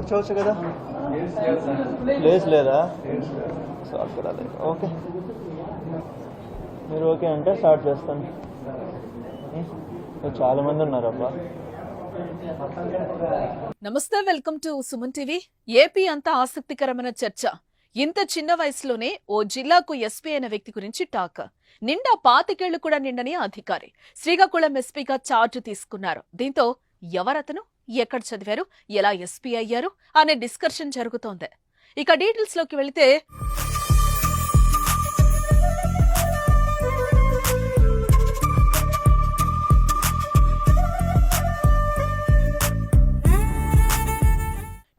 కూర్చోవచ్చు కదా? ప్లేస్ లేదా? సో అక్కడ ఓకే, మీరు ఓకే అంటే స్టార్ట్ చేస్తాను. చాలా మంది ఉన్నారు అబ్బా. నమస్తే, welcome to Suman TV. AP అంతా ఆసక్తికరమైన చర్చ. ఇంత చిన్న వయసులోనే ఓ జిల్లాకు ఎస్పీ అయిన వ్యక్తి గురించి టాక్. నిండా 25 కూడా నిండని అధికారి శ్రీకాకుళం ఎస్పీగా ఛార్జ్ తీసుకున్నారు. దీంతో ఎవరతను, ఎక్కడ చదివారు, ఎలా ఎస్పీ అయ్యారు అనే డిస్కషన్ జరుగుతోంది. ఇక డీటెయిల్స్ లోకి వెళితే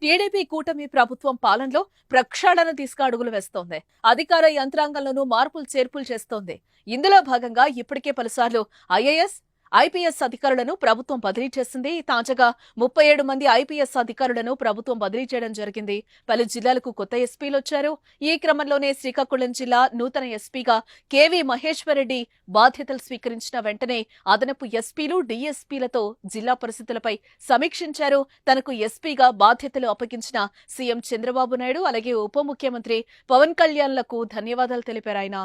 టీడీపీ కూటమి ప్రభుత్వం పాలనలో ప్రక్షాళన దిశగా అడుగులు వేస్తోంది. అధికార యంత్రాంగంలోనూ మార్పులు చేర్పులు చేస్తోంది. ఇందులో భాగంగా ఇప్పటికే పలుసార్లు ఐఏఎస్, ఐపీఎస్ అధికారులను ప్రభుత్వం బదిలీ చేసింది. తాజాగా 37 మంది ఐపీఎస్ అధికారులను ప్రభుత్వం బదిలీ చేయడం జరిగింది. పలు జిల్లాలకు కొత్త ఎస్పీలు వచ్చారు. ఈ క్రమంలోనే శ్రీకాకుళం జిల్లా నూతన ఎస్పీగా కేవీ మహేశ్వరరెడ్డి బాధ్యతలు స్వీకరించిన వెంటనే అదనపు ఎస్పీలు, డీఎస్పీలతో జిల్లా పరిస్థితులపై సమీక్షించారు. తనకు ఎస్పీగా బాధ్యతలు అప్పగించిన సీఎం చంద్రబాబు నాయుడు, అలాగే ఉప ముఖ్యమంత్రి పవన్ కళ్యాణ్లకు ధన్యవాదాలు తెలిపారు. ఆయన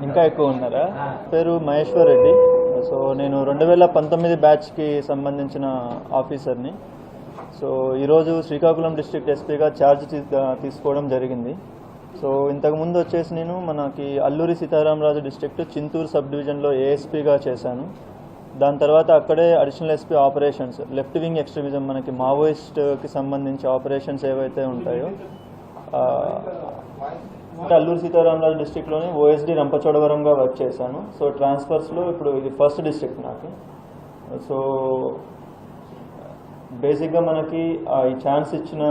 ఇంకా ఎక్కువ ఉన్నారా? పేరు మహేశ్వర్ రెడ్డి. సో నేను 2019 బ్యాచ్కి సంబంధించిన ఆఫీసర్ని. సో ఈరోజు శ్రీకాకుళం డిస్ట్రిక్ట్ ఎస్పీగా ఛార్జ్ తీసుకోవడం జరిగింది. సో ఇంతకుముందు వచ్చేసి నేను మనకి అల్లూరి సీతారామరాజు డిస్ట్రిక్ట్ చింతూరు సబ్ డివిజన్లో ఏఎస్పీగా చేశాను. దాని తర్వాత అక్కడే additional SP operations, left wing extremism, మనకి మావోయిస్ట్కి సంబంధించి ఆపరేషన్స్ ఏవైతే ఉంటాయో అల్లూరు సీతారామరాజు డిస్ట్రిక్ట్లోనే ఓఎస్డి రంపచోడవరంగా వర్క్ చేశాను. సో ట్రాన్స్ఫర్స్లో ఇప్పుడు ఇది ఫస్ట్ డిస్ట్రిక్ట్ నాకు. సో బేసిక్గా మనకి ఈ ఛాన్స్ ఇచ్చిన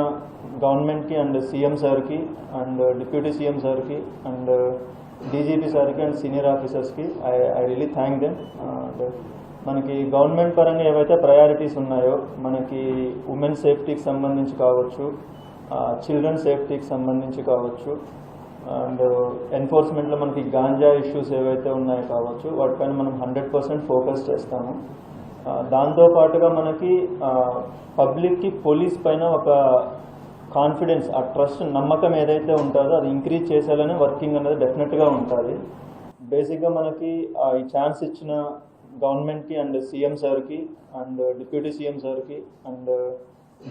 గవర్నమెంట్కి అండ్ సీఎం సార్కి అండ్ డిప్యూటీ సీఎం సార్కి అండ్ డీజీపీ సార్కి అండ్ సీనియర్ ఆఫీసర్స్కి ఐ రియలీ థ్యాంక్ దెమ్. మనకి గవర్నమెంట్ పరంగా ఏవైతే ప్రయారిటీస్ ఉన్నాయో, మనకి ఉమెన్ సేఫ్టీకి సంబంధించి కావచ్చు, చిల్డ్రన్ సేఫ్టీకి సంబంధించి కావచ్చు, అండ్ ఎన్ఫోర్స్మెంట్లో మనకి గాంజా ఇష్యూస్ ఏవైతే ఉన్నాయో కావచ్చు, వాటిపైన మనం 100% ఫోకస్ చేస్తాము. దాంతోపాటుగా మనకి పబ్లిక్కి పోలీస్ పైన ఒక కాన్ఫిడెన్స్, ఆ ట్రస్ట్, నమ్మకం ఏదైతే ఉంటుందో అది ఇంక్రీజ్ చేసేలానే వర్కింగ్ అనేది డెఫినెట్గా ఉంటుంది. బేసిక్గా మనకి ఈ ఛాన్స్ ఇచ్చిన గవర్నమెంట్కి అండ్ సీఎం సార్కి అండ్ డిప్యూటీ సీఎం సార్కి అండ్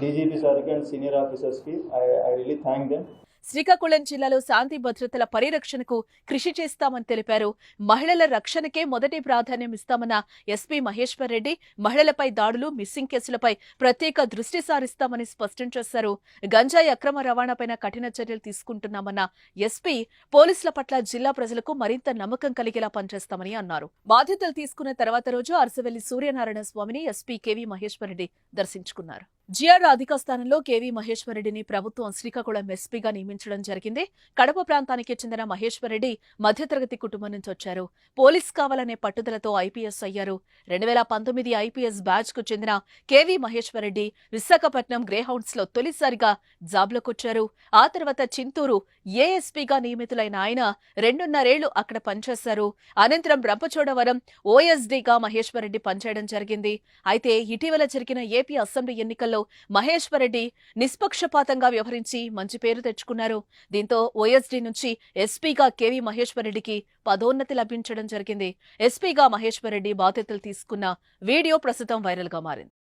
డీజీపీ సార్కి అండ్ సీనియర్ ఆఫీసర్స్కి I really thank them. Srikakulam జిల్లాలో శాంతి భద్రతల పరిరక్షణకు కృషి చేస్తామని తెలిపారు. మహిళల రక్షణకే మొదటి ప్రాధాన్యం ఇస్తామన్న ఎస్పీ మహేశ్వర్ రెడ్డి మహిళలపై దాడులు, మిస్సింగ్ కేసులపై ప్రత్యేక దృష్టి సారిస్తామని స్పష్టం చేశారు. గంజాయి అక్రమ రవాణాపైన కఠిన చర్యలు తీసుకుంటున్నామన్న ఎస్పీ పోలీసుల పట్ల జిల్లా ప్రజలకు మరింత నమ్మకం కలిగేలా పనిచేస్తామని అన్నారు. బాధ్యతలు తీసుకున్న తర్వాత రోజు అరసవెల్లి సూర్యనారాయణ స్వామిని ఎస్పీ కేవీ మహేశ్వర్ రెడ్డి దర్శించుకున్నారు. జిఆర్ అధిక స్థానంలో కేవీ మహేశ్వర్ రెడ్డిని ప్రభుత్వం శ్రీకాకుళం ఎస్పీగా నియమించడం జరిగింది. కడప ప్రాంతానికి చెందిన మహేశ్వర్ రెడ్డి మధ్యతరగతి కుటుంబం నుంచి వచ్చారు. పోలీస్ కావాలనే పట్టుదలతో ఐపీఎస్ అయ్యారు. 2019 ఐపీఎస్ బ్యాచ్ కు చెందిన కేవీ మహేశ్వర్ రెడ్డి విశాఖపట్నం గ్రేహౌండ్స్ లో తొలిసారిగా జాబ్లోకొచ్చారు. ఆ తర్వాత చింతూరు ఏఎస్పీగా నియమితులైన ఆయన 2.5 ఏళ్లు అక్కడ పనిచేశారు. అనంతరం రంపచోడవరం ఓఎస్డీగా మహేశ్వర్ రెడ్డి పనిచేయడం జరిగింది. అయితే ఇటీవల జరిగిన ఏపీ అసెంబ్లీ ఎన్నికల్లో మహేశ్వర్ రెడ్డి నిష్పక్షపాతంగా వ్యవహరించి మంచి పేరు తెచ్చుకున్నారు. దీంతో ఓఎస్డీ నుంచి ఎస్పీగా కేవీ మహేశ్వర్ రెడ్డికి పదోన్నతి లభించడం జరిగింది. ఎస్పీగా మహేశ్వర్ రెడ్డి బాధ్యతలు తీసుకున్న వీడియో ప్రస్తుతం వైరల్ గా మారింది.